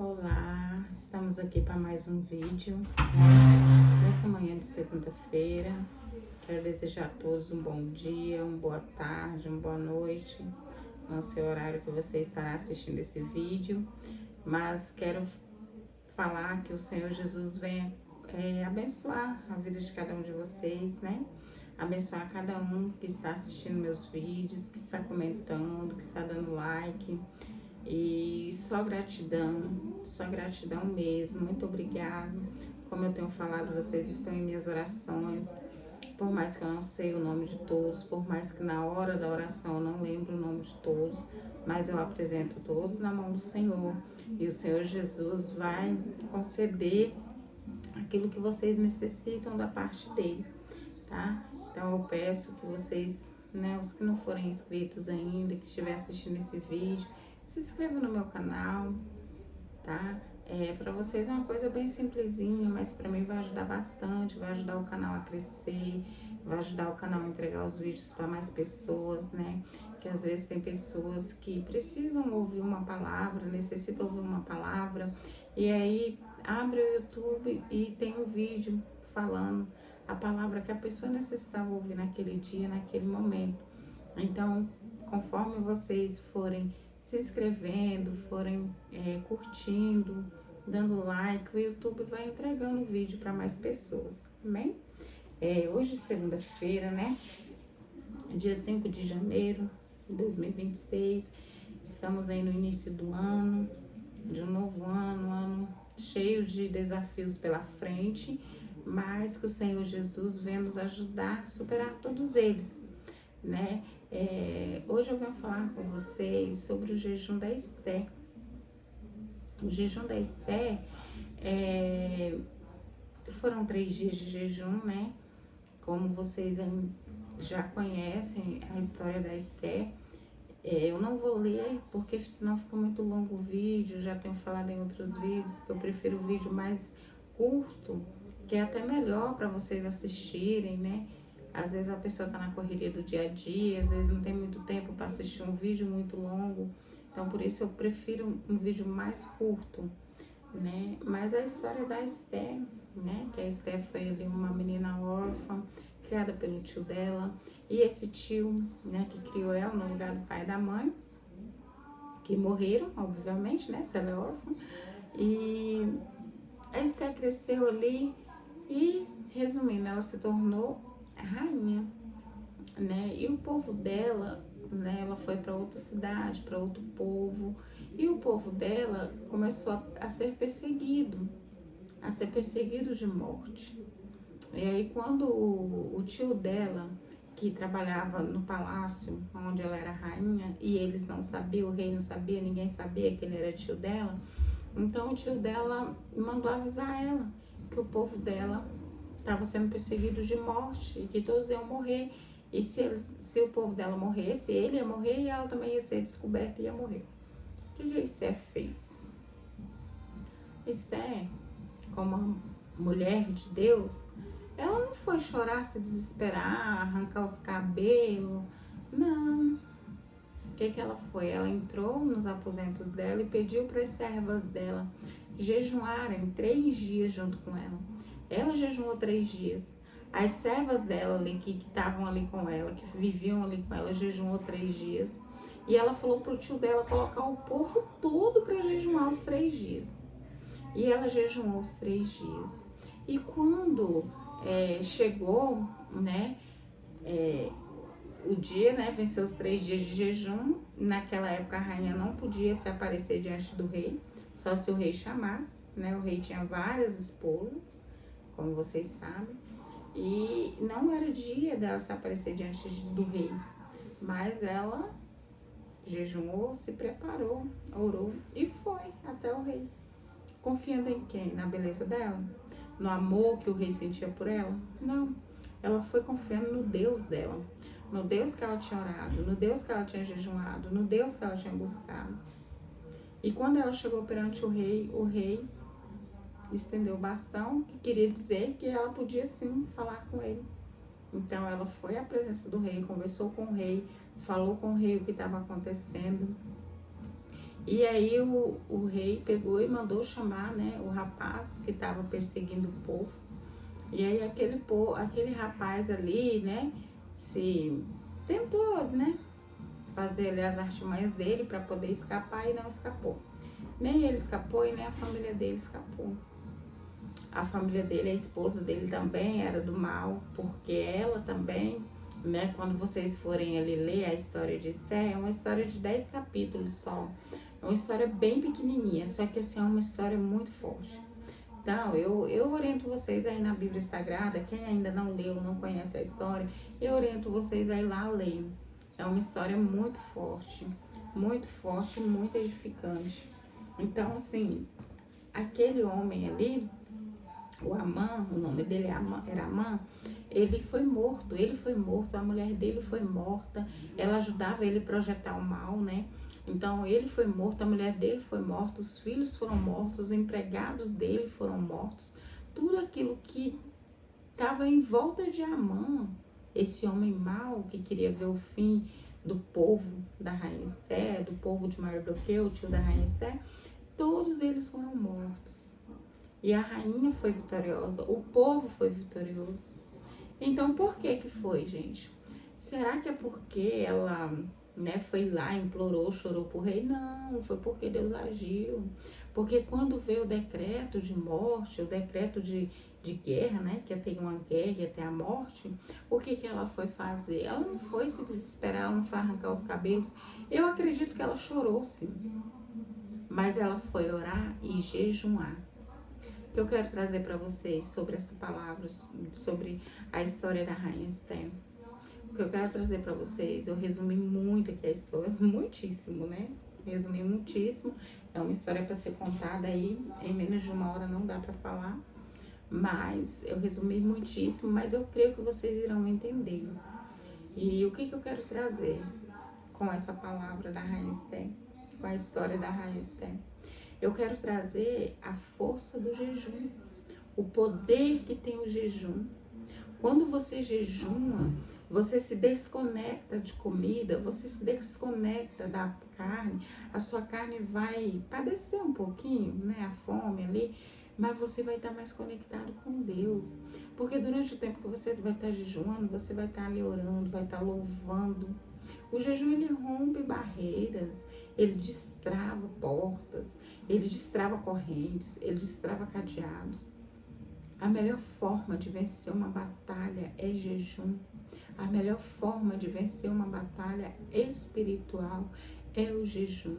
Olá, estamos aqui para mais um vídeo. Nessa manhã de segunda-feira, quero desejar a todos um bom dia, uma boa tarde, uma boa noite. Não sei o horário que você estará assistindo esse vídeo, mas quero falar que o Senhor Jesus venha abençoar a vida de cada um de vocês, né? Abençoar cada um que está assistindo meus vídeos, que está comentando, que está dando like. E só gratidão mesmo. Muito obrigado. Como eu tenho falado, vocês estão em minhas orações. Por mais que eu não sei o nome de todos, por mais que na hora da oração eu não lembro o nome de todos, mas eu apresento todos na mão do Senhor. E o Senhor Jesus vai conceder aquilo que vocês necessitam da parte dele, tá? Então eu peço que vocês, né, os que não forem inscritos ainda, que estiver assistindo esse vídeo, se inscreva no meu canal, tá? Para vocês é uma coisa bem simplesinha, mas para mim vai ajudar bastante, vai ajudar o canal a crescer, vai ajudar o canal a entregar os vídeos para mais pessoas, né? Que às vezes tem pessoas que precisam ouvir uma palavra, necessitam ouvir uma palavra, e aí abre o YouTube e tem um vídeo falando a palavra que a pessoa necessitava ouvir naquele dia, naquele momento. Então, conforme vocês forem se inscrevendo, forem curtindo, dando like, o YouTube vai entregando o vídeo para mais pessoas, amém? Hoje, segunda-feira, né? Dia 5 de janeiro de 2026, estamos aí no início do ano, de um novo ano, um ano cheio de desafios pela frente, mas que o Senhor Jesus venha nos ajudar a superar todos eles, né? Hoje eu venho falar com vocês sobre o jejum da Esté. O jejum da Esté foram 3 dias de jejum, né? Como vocês já conhecem a história da Esté. Eu não vou ler porque senão fica muito longo o vídeo. Já tenho falado em outros vídeos que eu prefiro o vídeo mais curto, que é até melhor para vocês assistirem, né? Às vezes a pessoa tá na correria do dia a dia, às vezes não tem muito tempo para assistir um vídeo muito longo. Então por isso eu prefiro um vídeo mais curto, né? Mas a história da Esté, né? Que a Esté foi ali uma menina órfã, criada pelo tio dela. E esse tio, né, que criou ela no lugar do pai e da mãe, que morreram, obviamente, né? Se ela é órfã. E a Esté cresceu ali e, resumindo, ela se tornou rainha, né? E o povo dela, né? Ela foi para outra cidade, para outro povo, e o povo dela começou a ser perseguido de morte. E aí quando o tio dela, que trabalhava no palácio onde ela era rainha, e eles não sabiam, o rei não sabia, ninguém sabia que ele era tio dela, então o tio dela mandou avisar ela que o povo dela estava sendo perseguido de morte e que todos iam morrer. E se o povo dela morresse, ele ia morrer e ela também ia ser descoberta e ia morrer. O que a Esté fez? Esté, como uma mulher de Deus, ela não foi chorar, se desesperar, arrancar os cabelos, não. O que ela foi? Ela entrou nos aposentos dela e pediu para as servas dela jejuarem 3 dias junto com ela. Ela jejuou 3 dias. As servas dela ali, que estavam ali com ela, que viviam ali com ela, jejuou 3 dias. E ela falou pro tio dela colocar o povo todo para jejuar os 3 dias. E ela jejuou os 3 dias. E quando chegou, né, o dia, né, venceu os 3 dias de jejum. Naquela época a rainha não podia se aparecer diante do rei, só se o rei chamasse, né? O rei tinha várias esposas, como vocês sabem, e não era dia dela se aparecer diante do rei, mas ela jejuou, se preparou, orou e foi até o rei. Confiando em quem? Na beleza dela? No amor que o rei sentia por ela? Não. Ela foi confiando no Deus dela, no Deus que ela tinha orado, no Deus que ela tinha jejuado, no Deus que ela tinha buscado. E quando ela chegou perante o rei estendeu o bastão, que queria dizer que ela podia sim falar com ele. Então ela foi à presença do rei, conversou com o rei, falou com o rei o que estava acontecendo. E aí o rei pegou e mandou chamar, né, o rapaz que estava perseguindo o povo. E aí aquele rapaz ali, né, se tentou, né, fazer ali as artimanhas dele para poder escapar e não escapou. Nem ele escapou e nem a família dele escapou. A família dele, a esposa dele também era do mal, porque ela também, né, quando vocês forem ali ler a história de Esther, é uma história de 10 capítulos só. É uma história bem pequenininha, só que assim, é uma história muito forte. Então, eu oriento vocês aí na Bíblia Sagrada, quem ainda não leu, não conhece a história, eu oriento vocês aí lá a ler. É uma história muito forte, muito edificante. Então, assim, aquele homem ali, o Amã, o nome dele era Amã, ele foi morto, a mulher dele foi morta, ela ajudava ele a projetar o mal, né? Então ele foi morto, a mulher dele foi morta, os filhos foram mortos, os empregados dele foram mortos, tudo aquilo que estava em volta de Amã, esse homem mau que queria ver o fim do povo da rainha Esther, do povo de Mardoqueu, o tio da rainha Esther, todos eles foram mortos. E a rainha foi vitoriosa, o povo foi vitorioso. Então, por que que foi, gente? Será que é porque ela, né, foi lá, implorou, chorou pro rei? Não, foi porque Deus agiu. Porque quando veio o decreto de morte, o decreto de guerra, né, que ia ter uma guerra, ia ter a morte, o que que ela foi fazer? Ela não foi se desesperar, ela não foi arrancar os cabelos. Eu acredito que ela chorou, sim. Mas ela foi orar e jejuar. Que eu quero trazer para vocês sobre essa palavra, sobre a história da rainha Esther. O que eu quero trazer para vocês, eu resumi muito aqui a história, muitíssimo, né? Resumi muitíssimo. É uma história para ser contada aí, em menos de uma hora não dá para falar. Mas eu resumi muitíssimo, mas eu creio que vocês irão entender. E o que eu quero trazer com essa palavra da rainha Esther, com a história da rainha Esther? Eu quero trazer a força do jejum, o poder que tem o jejum. Quando você jejuma, você se desconecta de comida, você se desconecta da carne, a sua carne vai padecer um pouquinho, né, a fome ali, mas você vai estar mais conectado com Deus. Porque durante o tempo que você vai estar jejuando, você vai estar ali orando, vai estar louvando. O jejum, ele rompe barreiras, ele destrava portas, ele destrava correntes, ele destrava cadeados. A melhor forma de vencer uma batalha é jejum. A melhor forma de vencer uma batalha espiritual é o jejum.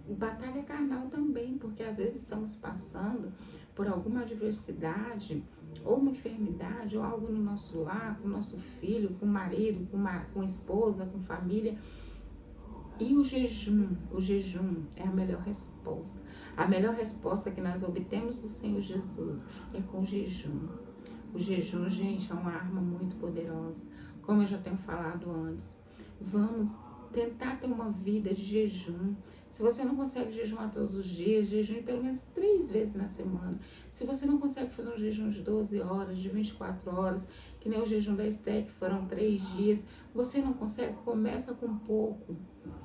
Batalha carnal também, porque às vezes estamos passando por alguma adversidade, ou uma enfermidade, ou algo no nosso lar, com o nosso filho, com o marido, com a esposa, com família. E o jejum é a melhor resposta. A melhor resposta que nós obtemos do Senhor Jesus é com o jejum. O jejum, gente, é uma arma muito poderosa. Como eu já tenho falado antes, vamos tentar ter uma vida de jejum. Se você não consegue jejuar todos os dias, jejum pelo menos 3 vezes na semana. Se você não consegue fazer um jejum de 12 horas, de 24 horas, que nem o jejum da Esther, que foram 3 dias, você não consegue, começa com pouco.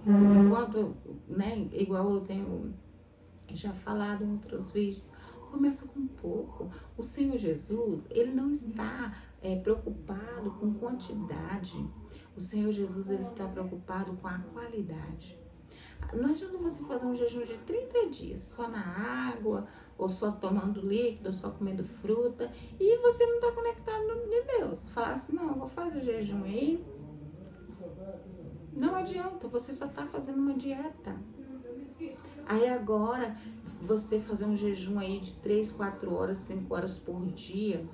Enquanto, né, igual eu tenho já falado em outros vídeos, começa com pouco. O Senhor Jesus, ele não está preocupado com quantidade. O Senhor Jesus, ele está preocupado com a qualidade. Não adianta você fazer um jejum de 30 dias, só na água, ou só tomando líquido, ou só comendo fruta, e você não está conectado no de Deus. Falar assim, não, eu vou fazer jejum aí. Não adianta, você só está fazendo uma dieta. Aí agora, você fazer um jejum aí de 3, 4 horas, 5 horas por dia,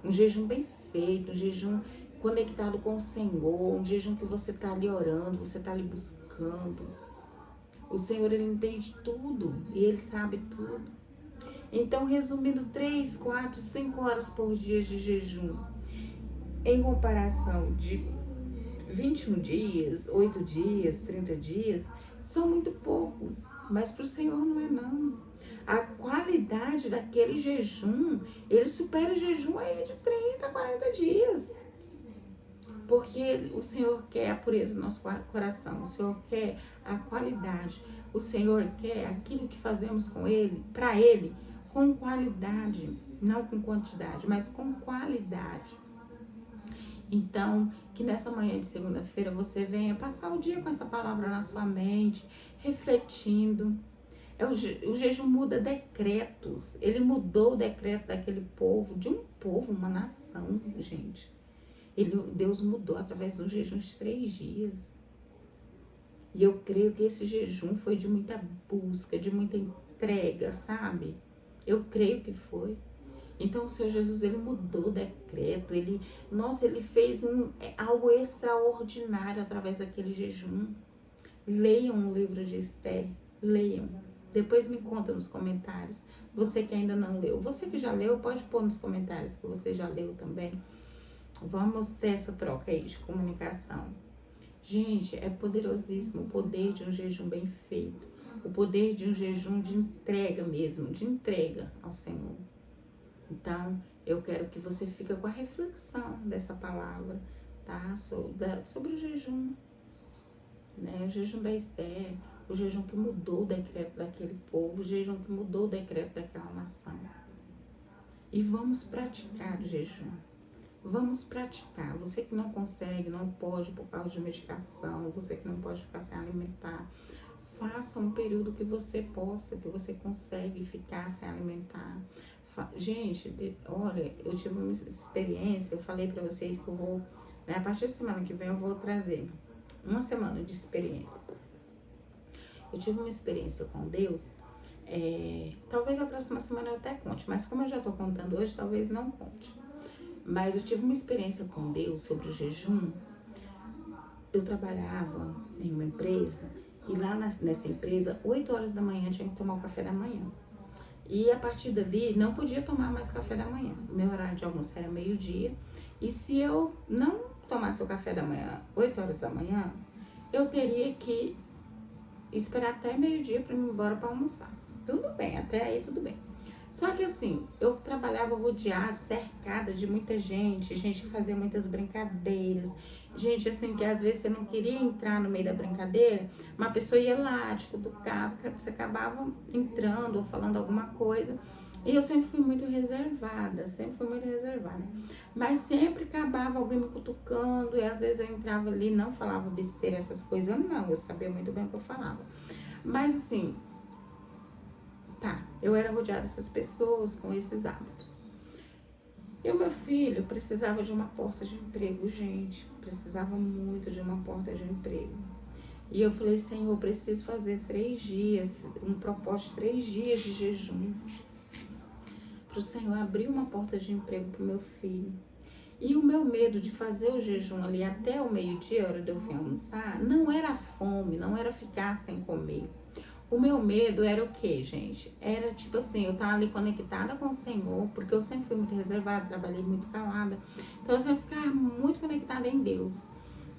um jejum bem feito, um jejum conectado com o Senhor, um jejum que você está ali orando, você está ali buscando. O Senhor, ele entende tudo e ele sabe tudo. Então, resumindo, 3, 4, 5 horas por dia de jejum, em comparação de 21 dias, 8 dias, 30 dias, são muito poucos, mas para o Senhor não é não. A qualidade daquele jejum, ele supera o jejum aí de 30, 40 dias. Porque o Senhor quer a pureza do nosso coração, o Senhor quer a qualidade, o Senhor quer aquilo que fazemos com Ele, para Ele, com qualidade, não com quantidade, mas com qualidade. Então, que nessa manhã de segunda-feira você venha passar o dia com essa palavra na sua mente, refletindo. O jejum muda decretos. Ele mudou o decreto daquele povo, de um povo, uma nação, gente. Deus mudou através do jejum de 3 dias. E eu creio que esse jejum foi de muita busca, de muita entrega, sabe? Eu creio que foi. Então o Senhor Jesus, ele mudou o decreto, ele fez algo extraordinário através daquele jejum. Leiam o livro de Esther, leiam. Depois me conta nos comentários, você que ainda não leu. Você que já leu, pode pôr nos comentários que você já leu também. Vamos ter essa troca aí de comunicação. Gente, é poderosíssimo o poder de um jejum bem feito. O poder de um jejum de entrega mesmo, de entrega ao Senhor. Então, eu quero que você fique com a reflexão dessa palavra, tá? Sobre o jejum, né? O jejum da Esther, o jejum que mudou o decreto daquele povo, o jejum que mudou o decreto daquela nação. E vamos praticar o jejum. Vamos praticar. Você que não consegue, não pode por causa de medicação, você que não pode ficar sem alimentar, faça um período que você possa, que você consegue ficar sem alimentar. Gente, olha, eu tive uma experiência, eu falei pra vocês que eu vou, né, a partir da semana que vem eu vou trazer uma semana de experiências. Eu tive uma experiência com Deus, talvez a próxima semana eu até conte, mas como eu já tô contando hoje, talvez não conte. Mas eu tive uma experiência com Deus sobre o jejum. Eu trabalhava em uma empresa e lá nessa empresa, 8 horas da manhã, tinha que tomar o café da manhã. E a partir dali, não podia tomar mais café da manhã. Meu horário de almoço era meio-dia. E se eu não tomasse o café da manhã, 8 horas da manhã, eu teria que esperar até meio-dia para ir embora para almoçar. Tudo bem, até aí tudo bem. Só que assim, eu trabalhava rodeada, cercada de muita gente que fazia muitas brincadeiras, gente assim que às vezes você não queria entrar no meio da brincadeira, uma pessoa ia lá, te cutucava, você acabava entrando ou falando alguma coisa. E eu sempre fui muito reservada, mas sempre acabava alguém me cutucando e às vezes eu entrava ali, não falava besteira, essas coisas, não, eu sabia muito bem o que eu falava. Mas assim, eu era rodeada dessas pessoas com esses hábitos. E o meu filho precisava de uma porta de emprego, gente. Precisava muito de uma porta de emprego. E eu falei, Senhor, eu preciso fazer 3 dias, um propósito de 3 dias de jejum. Para o Senhor abrir uma porta de emprego para o meu filho. E o meu medo de fazer o jejum ali até o meio-dia, a hora de eu vir almoçar, não era fome, não era ficar sem comer. O meu medo era o quê, gente? Era tipo assim, eu tava ali conectada com o Senhor, porque eu sempre fui muito reservada, trabalhei muito calada. Então eu sempre ficava muito conectada em Deus.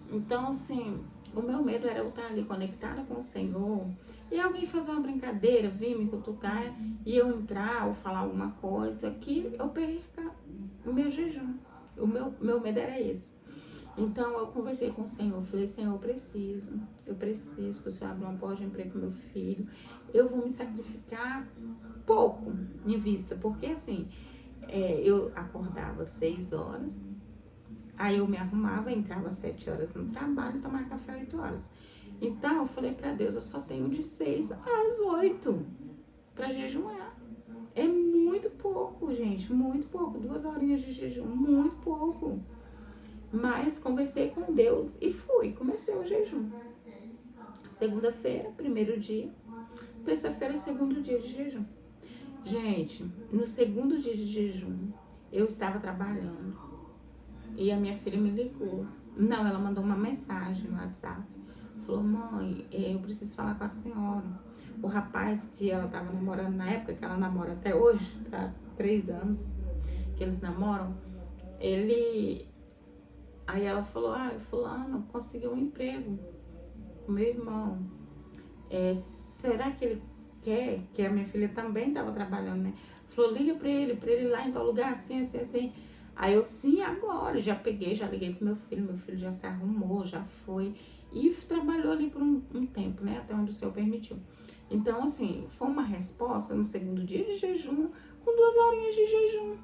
Então assim, o meu medo era eu estar ali conectada com o Senhor e alguém fazer uma brincadeira, vir me cutucar e eu entrar ou falar alguma coisa que eu perca o meu jejum. O meu medo era esse. Então eu conversei com o Senhor, falei, Senhor, eu preciso que o Senhor abra uma porta de emprego pro meu filho. Eu vou me sacrificar pouco em vista, porque assim, eu acordava 6 horas, aí eu me arrumava, entrava 7 horas no trabalho e tomava café 8 horas. Então eu falei pra Deus, eu só tenho de 6 às 8 pra jejuar. É muito pouco, gente, muito pouco. 2 horinhas de jejum, muito pouco. Mas conversei com Deus e comecei o jejum. Segunda-feira, primeiro dia. Terça-feira, segundo dia de jejum. Gente, no segundo dia de jejum, eu estava trabalhando e a minha filha me ligou. Não, ela mandou uma mensagem no WhatsApp. Falou, mãe, eu preciso falar com a senhora. O rapaz que ela estava namorando na época, que ela namora até hoje, tá 3 anos que eles namoram, Aí ela falou, fulano conseguiu um emprego, o meu irmão. Será que ele quer? Que a minha filha também estava trabalhando, né? Falou, liga pra ele ir lá em tal lugar, assim. Aí eu, sim, agora. Já peguei, já liguei pro meu filho já se arrumou, já foi. E trabalhou ali por um tempo, né? Até onde o Senhor permitiu. Então, assim, foi uma resposta no segundo dia de jejum, com 2 horinhas de jejum.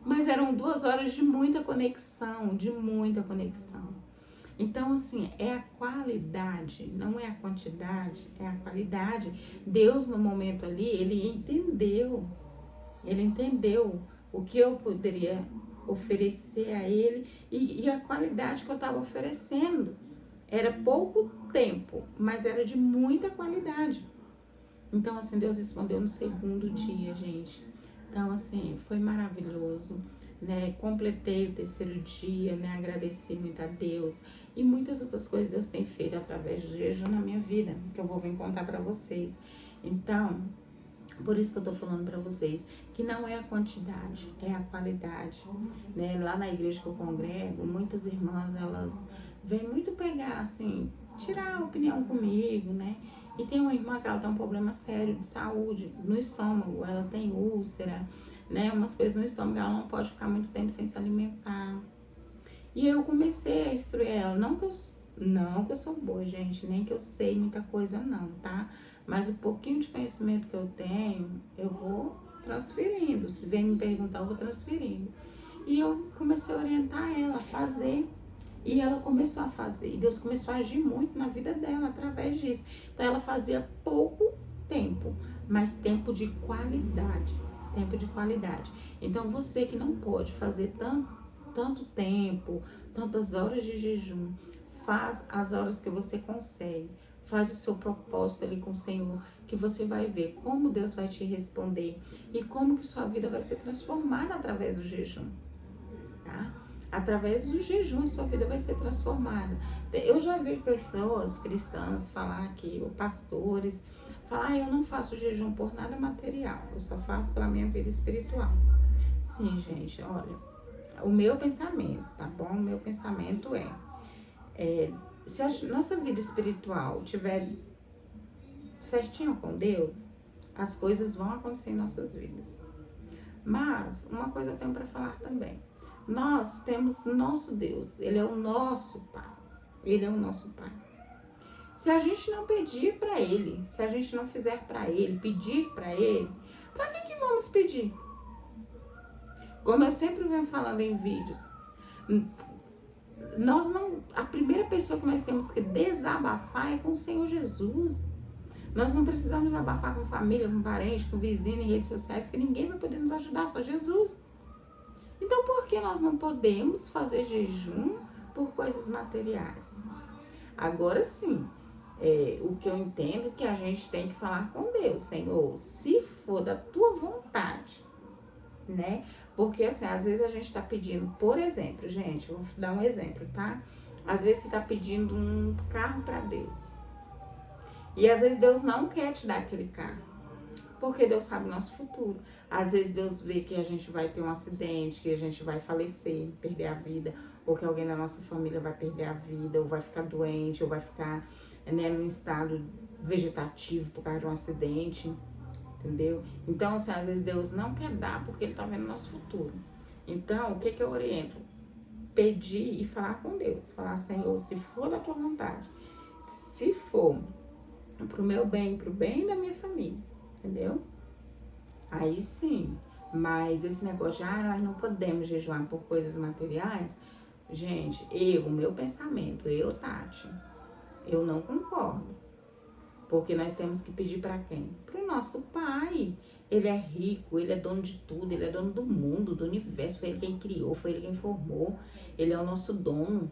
Mas eram 2 horas de muita conexão, de muita conexão. Então, assim, é a qualidade, não é a quantidade, é a qualidade. Deus, no momento ali, ele entendeu o que eu poderia oferecer a ele e a qualidade que eu estava oferecendo. Era pouco tempo, mas era de muita qualidade. Então, assim, Deus respondeu no segundo dia, gente. Então, assim, foi maravilhoso, né? Completei o terceiro dia, né? Agradeci muito a Deus. E muitas outras coisas Deus tem feito através do jejum na minha vida, que eu vou vir contar pra vocês. Então, por isso que eu tô falando pra vocês, que não é a quantidade, é a qualidade, né? Lá na igreja que eu congrego, muitas irmãs, elas vêm muito pegar, assim, tirar a opinião comigo, né? E tem uma irmã que ela tem um problema sério de saúde no estômago, ela tem úlcera, né? Umas coisas no estômago, ela não pode ficar muito tempo sem se alimentar. E eu comecei a instruir ela, não que eu sou boa, gente, nem que eu sei muita coisa não, tá? Mas o pouquinho de conhecimento que eu tenho, eu vou transferindo. Se vem me perguntar, eu vou transferindo. E eu comecei a orientar ela a fazer. E ela começou a fazer. E Deus começou a agir muito na vida dela através disso. Então ela fazia pouco tempo, mas tempo de qualidade. Tempo de qualidade. Então você que não pode fazer tanto tempo, tantas horas de jejum, faz as horas que você consegue. Faz o seu propósito ali com o Senhor, que você vai ver como Deus vai te responder e como que sua vida vai ser transformada através do jejum, tá? Através do jejum, sua vida vai ser transformada. Eu já vi pessoas cristãs falar aqui, ou pastores, falar, eu não faço jejum por nada material, eu só faço pela minha vida espiritual. Sim, gente, olha, o meu pensamento, tá bom? O meu pensamento se a nossa vida espiritual tiver certinho com Deus, as coisas vão acontecer em nossas vidas. Mas, uma coisa eu tenho para falar também. Nós temos nosso Deus, Ele é o nosso Pai. Ele é o nosso Pai. Se a gente não pedir para Ele, se a gente não fizer para Ele, pedir para Ele, para que vamos pedir? Como eu sempre venho falando em vídeos, a primeira pessoa que nós temos que desabafar é com o Senhor Jesus. Nós não precisamos abafar com família, com parente, com vizinho, em redes sociais, que ninguém vai poder nos ajudar, só Jesus. Então, por que nós não podemos fazer jejum por coisas materiais? Agora sim, o que eu entendo é que a gente tem que falar com Deus, Senhor, se for da tua vontade, né? Porque assim, às vezes a gente tá pedindo, por exemplo, gente, eu vou dar um exemplo, tá? Às vezes você tá pedindo um carro para Deus. E às vezes Deus não quer te dar aquele carro, porque Deus sabe o nosso futuro. Às vezes Deus vê que a gente vai ter um acidente, que a gente vai falecer, perder a vida, ou que alguém da nossa família vai perder a vida, ou vai ficar doente, ou vai ficar, né, num estado vegetativo por causa de um acidente, entendeu? Então, assim, às vezes Deus não quer dar porque Ele tá vendo o nosso futuro. Então, o que eu oriento? Pedir e falar com Deus. Falar, Senhor, se for da tua vontade, se for pro meu bem, pro bem da minha família, entendeu? Aí sim, mas esse negócio de, nós não podemos jejuar por coisas materiais, gente, o meu pensamento, Tati, eu não concordo. Porque nós temos que pedir para quem? Pro nosso Pai. Ele é rico, Ele é dono de tudo, Ele é dono do mundo, do universo, foi Ele quem criou, foi Ele quem formou, Ele é o nosso dono.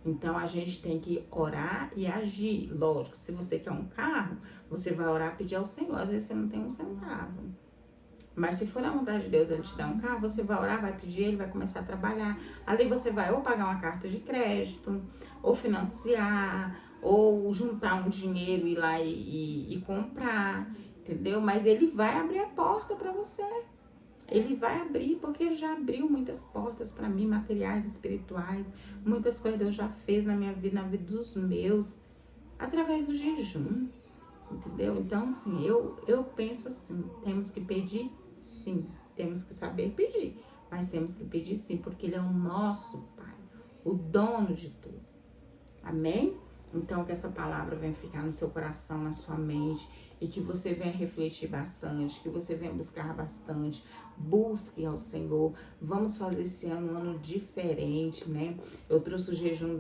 Então, a gente tem que orar e agir. Lógico, se você quer um carro, você vai orar e pedir ao Senhor. Às vezes, você não tem um centavo. Mas se for a vontade de Deus, Ele te dar um carro, você vai orar, vai pedir, Ele vai começar a trabalhar. Ali você vai ou pagar uma carta de crédito, ou financiar, ou juntar um dinheiro e ir lá e comprar, entendeu? Mas Ele vai abrir a porta para você. Ele vai abrir, porque Ele já abriu muitas portas para mim, materiais, espirituais. Muitas coisas Deus já fez na minha vida, na vida dos meus, através do jejum, entendeu? Então, assim, eu penso assim, temos que pedir, sim, temos que saber pedir. mas temos que pedir sim, porque Ele é o nosso Pai, o dono de tudo. Amém? Então, que essa palavra venha ficar no seu coração, na sua mente, e que você venha refletir bastante, que você venha buscar bastante, busque ao Senhor. Vamos fazer esse ano um ano diferente, né? Eu trouxe o jejum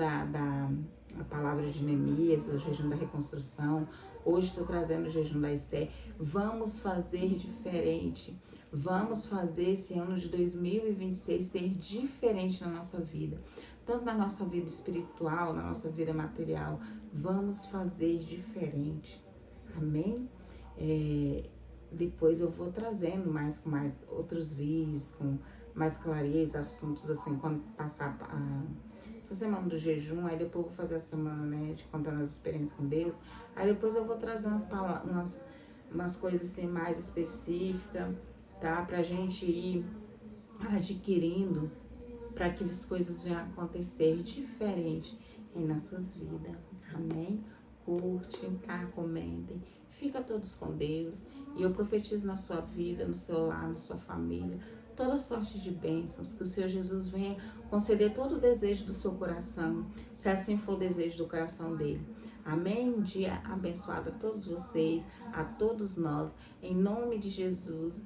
a palavra de Neemias, o jejum da reconstrução. Hoje estou trazendo o jejum da Esther. Vamos fazer diferente. Vamos fazer esse ano de 2026 ser diferente na nossa vida. Tanto na nossa vida espiritual, na nossa vida material. Vamos fazer diferente. Amém? Depois eu vou trazendo com mais outros vídeos, com mais clareza, assuntos assim, quando passar essa semana do jejum, aí depois eu vou fazer a semana, né, de contando as experiências com Deus, aí depois eu vou trazer umas coisas assim mais específicas, tá? Pra gente ir adquirindo, para que as coisas venham a acontecer diferente em nossas vidas, amém? Curtem, tá? Comentem, fica todos com Deus, e eu profetizo na sua vida, no seu lar, na sua família, toda sorte de bênçãos, que o Senhor Jesus venha conceder todo o desejo do seu coração, se assim for o desejo do coração dele. Amém? Um dia abençoado a todos vocês, a todos nós, em nome de Jesus.